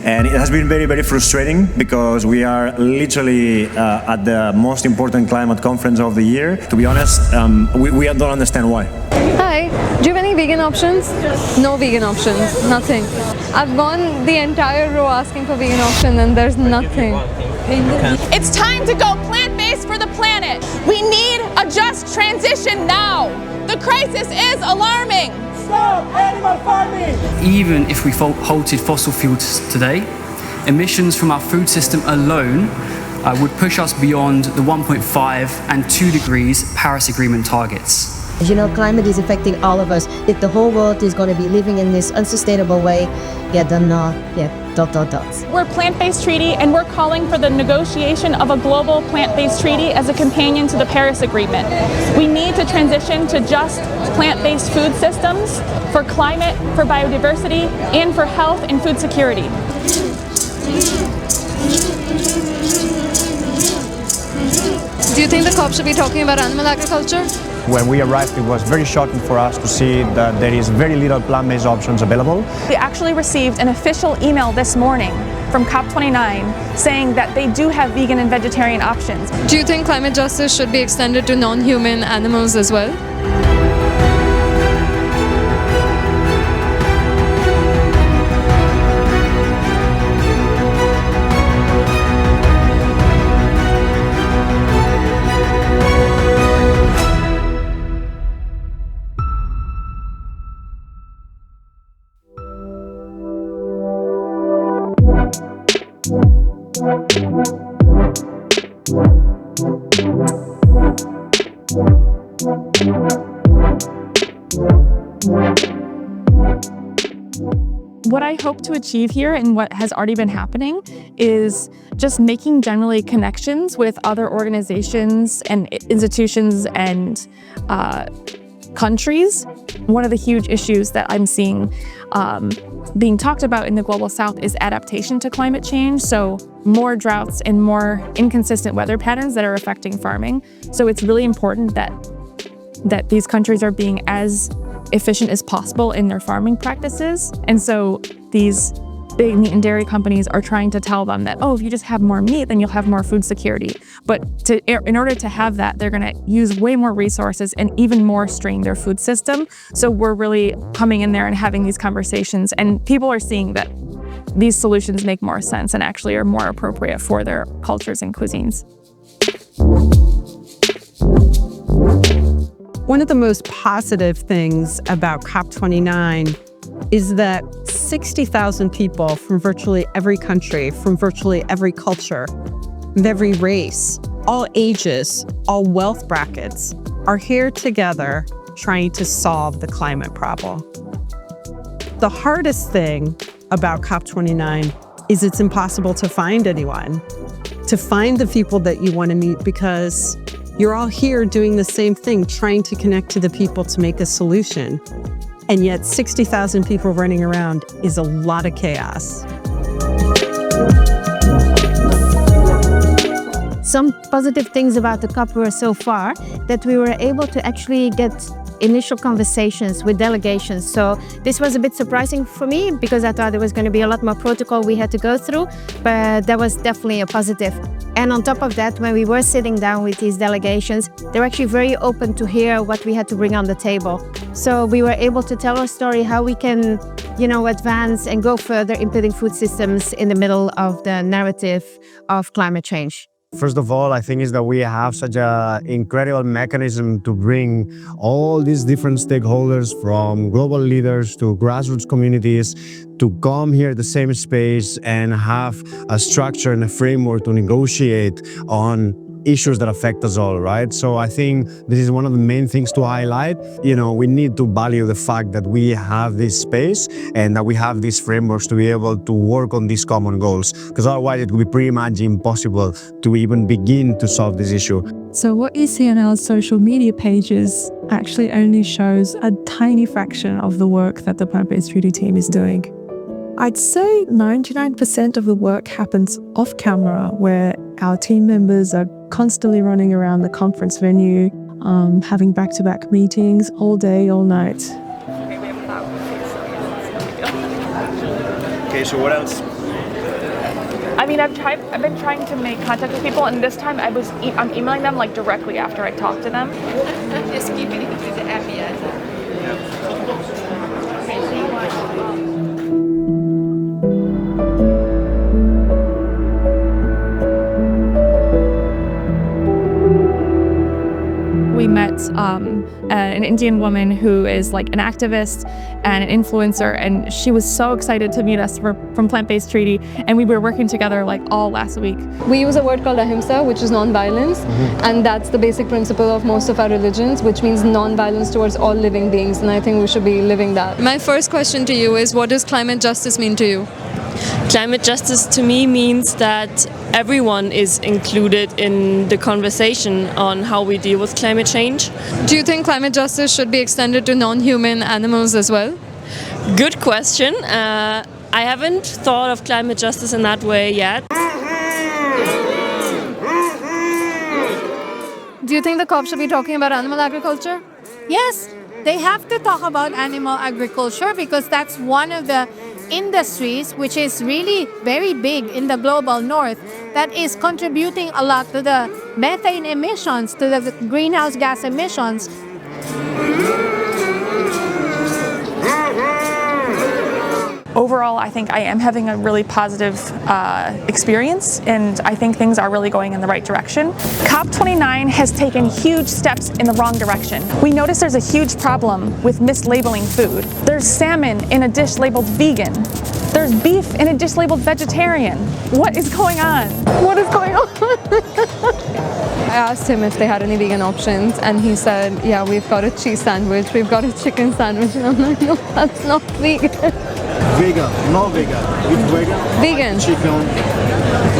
And it has been very, very frustrating because we are literally at the most important climate conference of the year. To be honest, we don't understand why. Hi, do you have any vegan options? No vegan options, nothing. I've gone the entire row asking for vegan option and there's nothing. It's time to go plant-based for the planet. We need a just transition now. The crisis is alarming. Stop animal farming! Even if we halted fossil fuels today, emissions from our food system alone would push us beyond the 1.5 and 2 degrees Paris Agreement targets. You know, climate is affecting all of us. If the whole world is going to be living in this unsustainable way, then. We're plant-based treaty, and we're calling for the negotiation of a global plant-based treaty as a companion to the Paris Agreement. We need to transition to just plant-based food systems for climate, for biodiversity, and for health and food security. Do you think the COP should be talking about animal agriculture? When we arrived, it was very shocking for us to see that there is very little plant-based options available. We actually received an official email this morning from COP29 saying that they do have vegan and vegetarian options. Do you think climate justice should be extended to non-human animals as well? What I hope to achieve here and what has already been happening is just making generally connections with other organizations and institutions and countries. One of the huge issues that I'm seeing being talked about in the Global South is adaptation to climate change. So more droughts and more inconsistent weather patterns that are affecting farming. So it's really important that these countries are being as efficient as possible in their farming practices. And so these big meat and dairy companies are trying to tell them that, oh, if you just have more meat, then you'll have more food security. But in order to have that, they're going to use way more resources and even more strain their food system. So we're really coming in there and having these conversations, and people are seeing that these solutions make more sense and actually are more appropriate for their cultures and cuisines. One of the most positive things about COP29 is that 60,000 people from virtually every country, from virtually every culture, of every race, all ages, all wealth brackets, are here together trying to solve the climate problem. The hardest thing about COP29 is it's impossible to find anyone, to find the people that you want to meet, because you're all here doing the same thing, trying to connect to the people to make a solution. And yet 60,000 people running around is a lot of chaos. Some positive things about the COP were so far that we were able to actually get initial conversations with delegations. So this was a bit surprising for me because I thought there was going to be a lot more protocol we had to go through, but that was definitely a positive. And on top of that, when we were sitting down with these delegations, they were actually very open to hear what we had to bring on the table. So we were able to tell our story, how we can, advance and go further in putting food systems in the middle of the narrative of climate change. First of all, I think is that we have such an incredible mechanism to bring all these different stakeholders, from global leaders to grassroots communities, to come here at the same space and have a structure and a framework to negotiate on issues that affect us all, right? So I think this is one of the main things to highlight. We need to value the fact that we have this space and that we have these frameworks to be able to work on these common goals, because otherwise it would be pretty much impossible to even begin to solve this issue. So what you see on our social media pages actually only shows a tiny fraction of the work that the Plant-Based Treaty team is doing. I'd say 99% of the work happens off camera, where our team members are constantly running around the conference venue, having back-to-back meetings all day, all night. Okay, so what else? mean, I've been trying to make contact with people, and this time I'm emailing them like directly after I talk to them. We met an Indian woman who is like an activist and an influencer, and she was so excited to meet us from Plant-Based Treaty, and we were working together like all last week. We use a word called ahimsa, which is non-violence, and that's the basic principle of most of our religions, which means non-violence towards all living beings, and I think we should be living that. My first question to you is, what does climate justice mean to you? Climate justice to me means that everyone is included in the conversation on how we deal with climate change. Do you think climate justice should be extended to non-human animals as well? Good question. I haven't thought of climate justice in that way yet. Do you think the COP should be talking about animal agriculture? Yes, they have to talk about animal agriculture because that's one of the industries which is really very big in the global north that is contributing a lot to the methane emissions, to the greenhouse gas emissions. Overall, I think I am having a really positive experience, and I think things are really going in the right direction. COP29 has taken huge steps in the wrong direction. We notice there's a huge problem with mislabeling food. There's salmon in a dish labeled vegan. There's beef in a dish labeled vegetarian. What is going on? What is going on? I asked him if they had any vegan options, and he said, yeah, we've got a cheese sandwich, we've got a chicken sandwich, and I'm like, no, that's not vegan. Vegan, no vegan. It's vegan. Vegan. Chicken.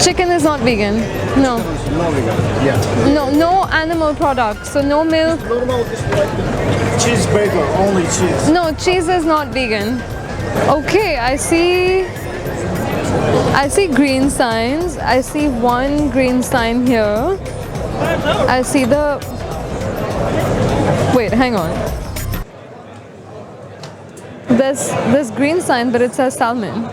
Chicken is not vegan. No. No vegan. Yeah. No animal products. So no milk. Normal, just like cheeseburger, only cheese. No, cheese is not vegan. Okay, I see green signs. I see one green sign here. I see the. Wait, hang on. There's green sign, but it says salmon.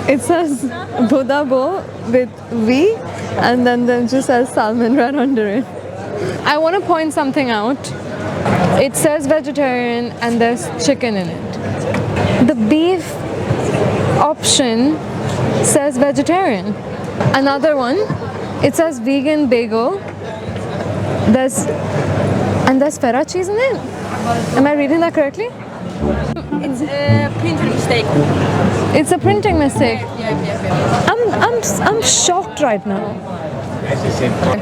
It says Bodabo with V, and then it just says salmon right under it. I want to point something out. It says vegetarian and there's chicken in it. The beef option says vegetarian. Another one, it says vegan bagel. There's feta cheese in it. Am I reading that correctly? It's a printing mistake. It's a printing mistake. Yeah. I'm shocked right now.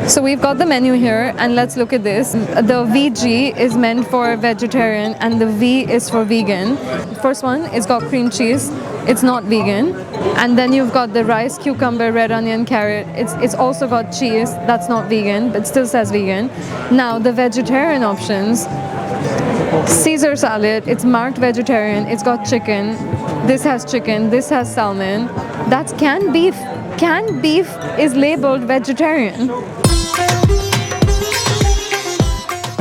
So we've got the menu here, and let's look at this. The VG is meant for vegetarian and the V is for vegan. First one, it's got cream cheese. It's not vegan. And then you've got the rice, cucumber, red onion, carrot. It's also got cheese. That's not vegan, but still says vegan. Now the vegetarian options. Caesar salad, it's marked vegetarian, it's got chicken, this has salmon, that's canned beef. Canned beef is labeled vegetarian.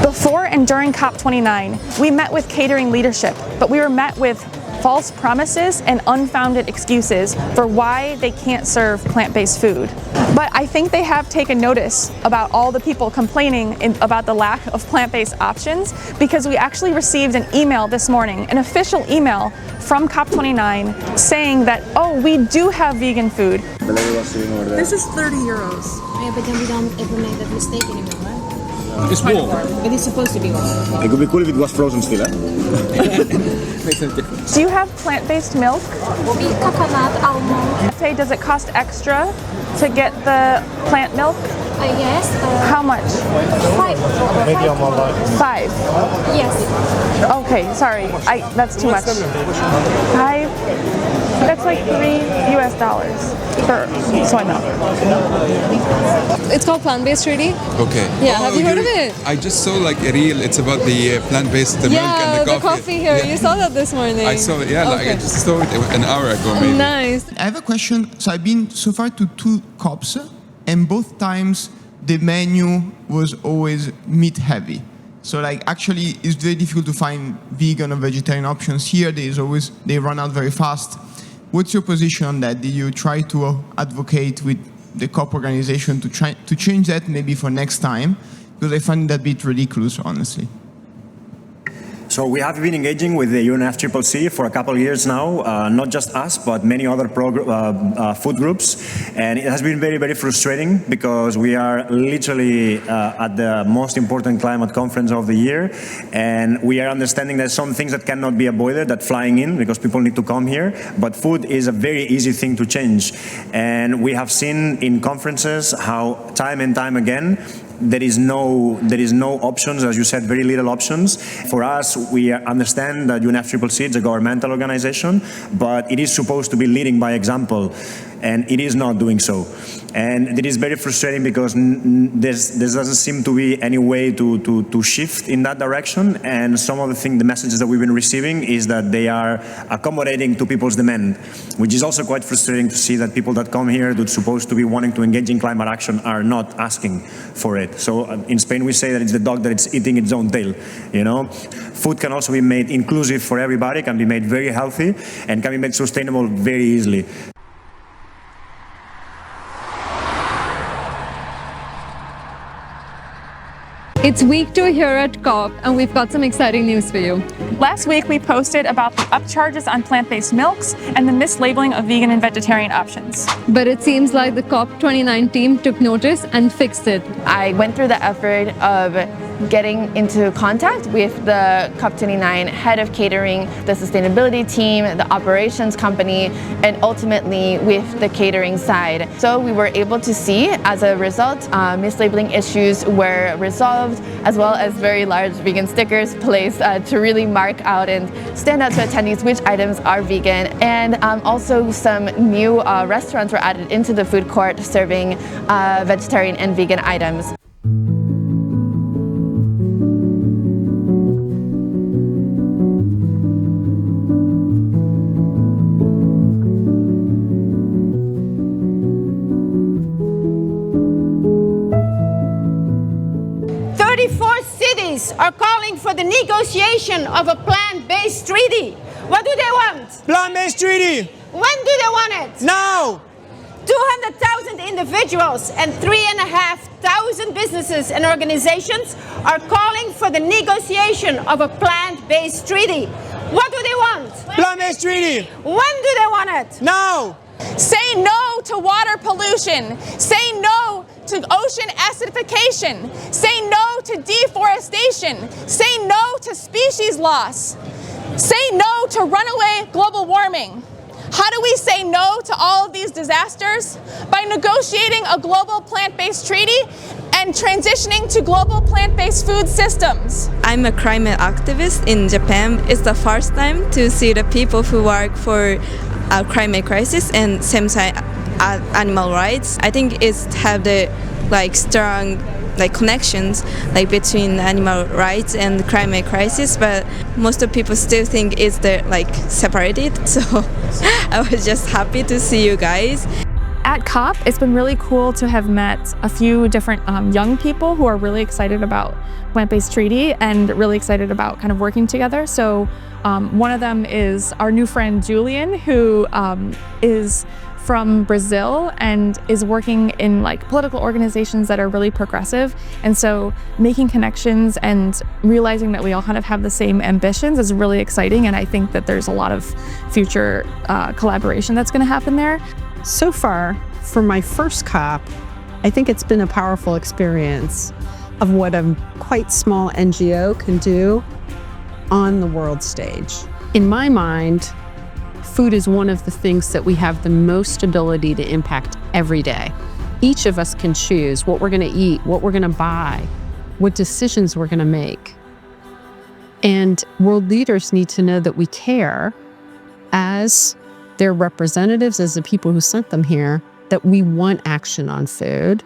Before and during COP29, we met with catering leadership, but we were met with false promises and unfounded excuses for why they can't serve plant-based food. But I think they have taken notice about all the people complaining about the lack of plant-based options, because we actually received an email this morning, an official email from COP29 saying that, oh, we do have vegan food. This is 30 euros. Yeah, but then we don't ever make that mistake anymore, right? It's warm. But it's supposed to be warm. It would be cool if it was frozen still, eh? Makes no difference. Do you have plant-based milk? Coconut, almond. Does it cost extra to get the plant milk? Yes. How much? 5. 5? Yes. Okay, sorry. That's too much. 5? That's like $3 US for soy milk. It's called Plant-Based Treaty. Okay. Yeah, have you heard of it? I just saw like a reel. It's about the plant-based milk and the coffee. Here. Yeah. You saw that this morning. I saw it. Yeah, okay. like I just saw it an hour ago maybe. Nice. I have a question. So I've been so far to 2 COPs, and both times the menu was always meat heavy. So like actually it's very difficult to find vegan or vegetarian options here. They run out very fast. What's your position on that? Did you try to advocate with the COP organization to try to change that maybe for next time? Because I find that a bit ridiculous, honestly. So we have been engaging with the UNFCCC for a couple of years now, not just us, but many other food groups. And it has been very, very frustrating because we are literally at the most important climate conference of the year. And we are understanding there's some things that cannot be avoided, that flying in, because people need to come here. But food is a very easy thing to change. And we have seen in conferences how time and time again, there is no options, as you said, very little options. For us, we understand that UNFCCC is a governmental organization, but it is supposed to be leading by example, and it is not doing so. And it is very frustrating because there doesn't seem to be any way to shift in that direction. And some of the messages that we've been receiving is that they are accommodating to people's demand, which is also quite frustrating to see that people that come here that's supposed to be wanting to engage in climate action are not asking for it. So in Spain we say that it's the dog that it's eating its own tail, you know? Food can also be made inclusive for everybody, can be made very healthy, and can be made sustainable very easily. It's week 2 here at COP, and we've got some exciting news for you. Last week, we posted about the upcharges on plant-based milks and the mislabeling of vegan and vegetarian options. But it seems like the COP29 team took notice and fixed it. I went through the effort of getting into contact with the COP29 head of catering, the sustainability team, the operations company, and ultimately with the catering side. So we were able to see, as a result, mislabeling issues were resolved, as well as very large vegan stickers placed to really mark out and stand out to attendees which items are vegan. And also some new restaurants were added into the food court serving vegetarian and vegan items. Are calling for the negotiation of a plant-based treaty. What do they want? Plant-based treaty. When do they want it? Now. 200,000 individuals and 3,500 businesses and organizations are calling for the negotiation of a plant-based treaty. What do they want? Plant-based treaty. When do they want it? Now. Say no to water pollution. Say no to ocean acidification. Say no to deforestation. Say no to species loss. Say no to runaway global warming. How do we say no to all of these disasters? By negotiating a global plant-based treaty and transitioning to global plant-based food systems. I'm a climate activist in Japan. It's the first time to see the people who work for climate crisis and same-sex animal rights. I think it's have the strong connections between animal rights and climate crisis, but most of people still think it's separated. So I was just happy to see you guys. At COP, it's been really cool to have met a few different young people who are really excited about plant-based treaty and really excited about kind of working together. So one of them is our new friend Julian, who is from Brazil and is working in political organizations that are really progressive. And so making connections and realizing that we all kind of have the same ambitions is really exciting. And I think that there's a lot of future collaboration that's going to happen there. So far, for my first COP, I think it's been a powerful experience of what a quite small NGO can do on the world stage. In my mind, food is one of the things that we have the most ability to impact every day. Each of us can choose what we're going to eat, what we're going to buy, what decisions we're going to make. And world leaders need to know that we care as their representatives, as the people who sent them here, that we want action on food.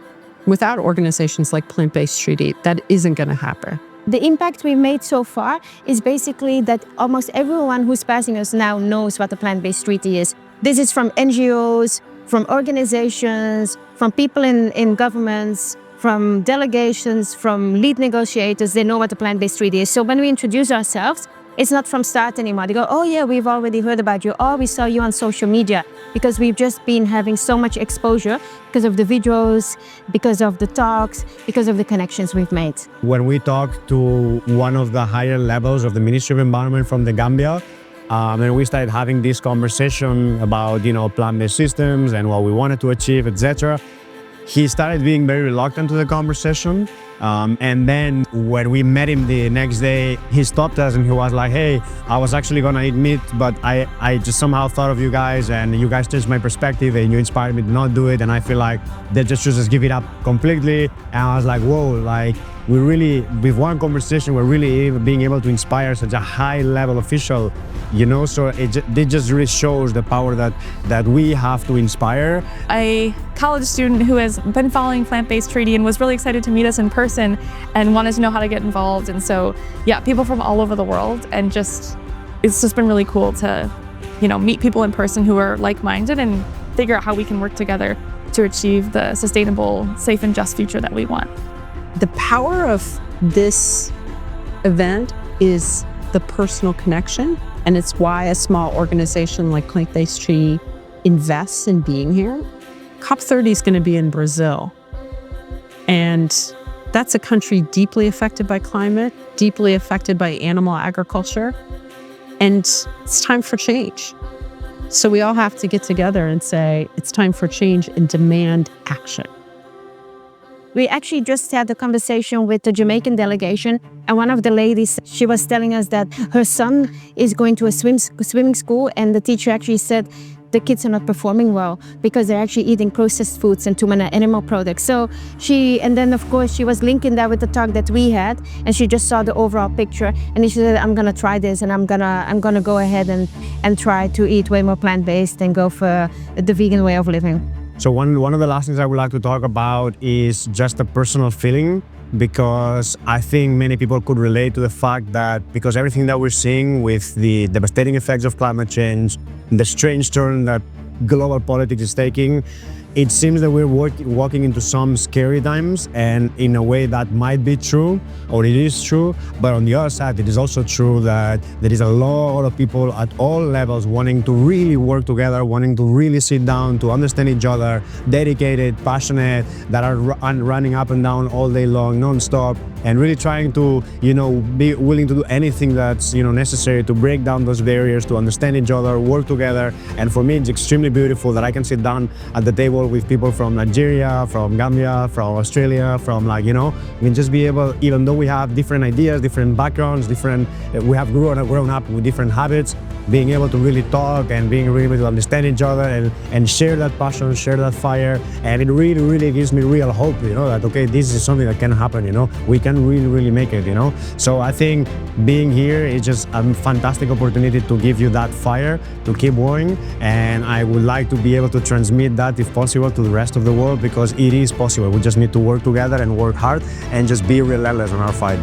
Without organizations like Plant-Based Treaty, that isn't going to happen. The impact we've made so far is basically that almost everyone who's passing us now knows what the plant-based treaty is. This is from NGOs, from organizations, from people in governments, from delegations, from lead negotiators. They know what the plant-based treaty is. So when we introduce ourselves, It's not from start anymore. They go, oh yeah, we've already heard about you. Oh, we saw you on social media, because we've just been having so much exposure because of the videos, because of the talks, because of the connections we've made. When we talked to one of the higher levels of the Ministry of Environment from the Gambia, and we started having this conversation about, plant-based systems and what we wanted to achieve, etc. He started being very reluctant to the conversation. And then when we met him the next day, he stopped us and he was like, hey, I was actually gonna eat meat, but I just somehow thought of you guys, and you guys changed my perspective and you inspired me to not do it. And I feel like they just should just give it up completely. And I was like, whoa, like we really, with one conversation, we're really being able to inspire such a high level official, so it just really shows the power that we have to inspire. A college student who has been following Plant-Based Treaty and was really excited to meet us in person and wanted to know how to get involved. And so, yeah, people from all over the world, and it's just been really cool to, meet people in person who are like-minded and figure out how we can work together to achieve the sustainable, safe and just future that we want. The power of this event is the personal connection, and it's why a small organization like Plant-Based Treaty invests in being here. COP30 is going to be in Brazil, and that's a country deeply affected by climate, deeply affected by animal agriculture, and it's time for change. So we all have to get together and say, it's time for change and demand action. We actually just had a conversation with the Jamaican delegation, and one of the ladies, she was telling us that her son is going to a swimming school, and the teacher actually said the kids are not performing well because they're actually eating processed foods and too many animal products. So and then of course she was linking that with the talk that we had, and she just saw the overall picture, and she said, I'm gonna try this, and I'm gonna go ahead and try to eat way more plant-based and go for the vegan way of living. So one of the last things I would like to talk about is just a personal feeling, because I think many people could relate to the fact that because everything that we're seeing with the devastating effects of climate change, the strange turn that global politics is taking, it seems that we're walking into some scary times, and in a way that might be true, or it is true, but on the other side, it is also true that there is a lot of people at all levels wanting to really work together, wanting to really sit down to understand each other, dedicated, passionate, that are running up and down all day long, non-stop, and really trying to, be willing to do anything that's, necessary to break down those barriers, to understand each other, work together. And for me, it's extremely beautiful that I can sit down at the table with people from Nigeria, from Gambia, from Australia, from just be able, even though we have different ideas, different backgrounds, we have grown up with different habits, being able to really talk and being really able to understand each other and share that passion, share that fire. And it really, really gives me real hope, that, okay, this is something that can happen, we can really, really make it, So I think being here is just a fantastic opportunity to give you that fire, to keep going. And I would like to be able to transmit that, if possible, to the rest of the world, because it is possible. We just need to work together and work hard and just be relentless on our fight,